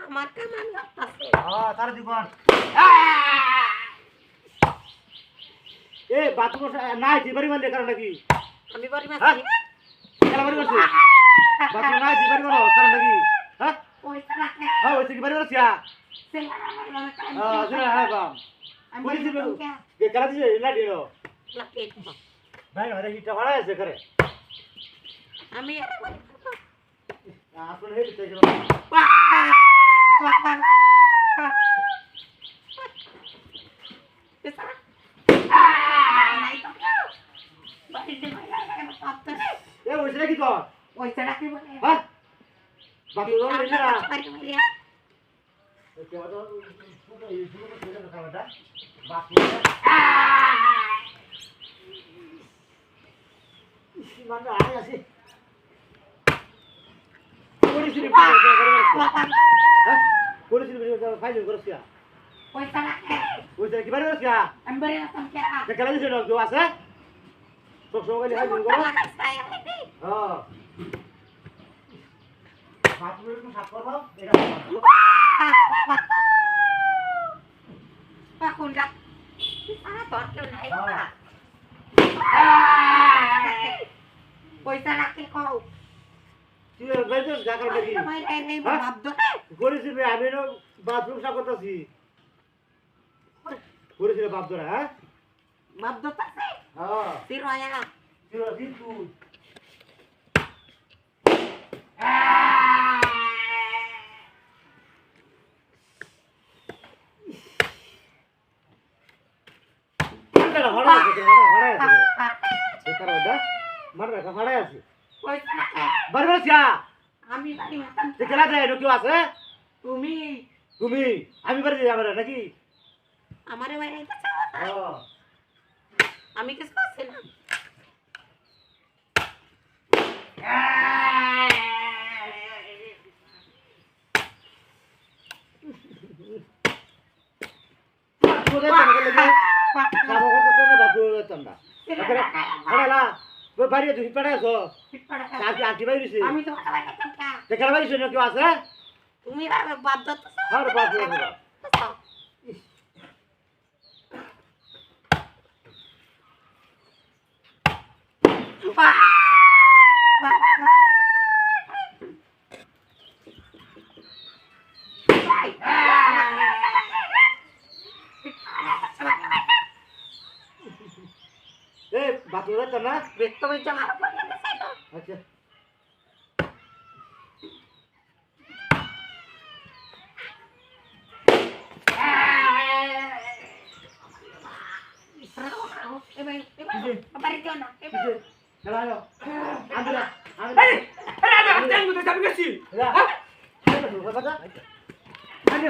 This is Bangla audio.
আমার কামান লাগতাছে তার জীবন এ বাথরুম নাই দিবারি মানে কারণ নাকি আমি বাড়ি মাছি খেলা বাড়ি করছিস বাথরুম নাই দিবারি মানে কারণ নাকি হ্যাঁ পয়সা রাখে হ্যাঁ ওই কি বাড়ি করছিস সেলা হ্যাঁ বাম আমি পুলিশ বলি কে খেলা দিছে না দিও লাগে ভাই আরে হিটা ভাড়া আছে করে আমি আপনার হেড থেকে এ ওইটা কি কর পয়সা রাখে বলে হ্যাঁ বাকি লোক নেই না বাড়ি মারিয়া ওকে ওটা পুরো এই পুরো ছেড়ে দাও খাবারটা বাকি মানে আয় আছে পরিস্থিতি হ্যাঁ পরিস্থিতি ফাইল করছিস পয়সা রাখে ওইটা কি বাড়ি করছিস আমি বাড়ি রাখতাম কে কে খেলা দিছে না কেউ আছে সব সময় হাই করো হ্যাঁ বাথরুমে একটু সাফ করো এটা কোনটা তোর কেউ নাই পয়সা রাখে কও তুই বেজস জাকার দেখি করেছি আমি বাথরুম সাফ করতেছি করেছিল বাপ ধরা হ্যাঁ বাপ দতাছে হ্যাঁ তিরয়া তুই তুই আমি বাড়ি মাতাম তুমি তুমি আমি বাড়ি যাবে নাকি আমারে বাড়ি আইতাছ আমি কিছু করছি না বাড়ি দুই পাড়ে আছো আঁকি বাড়ি আমি তো খেলা বাড়ি কেউ আছে তুমি বাপ দত্ত আর বাপ ए बाथरूम जाता ना देखतो मी जमा अच्छा चलाओ आंदोलन अरे अरे अरे तेल मुझे सब कैसी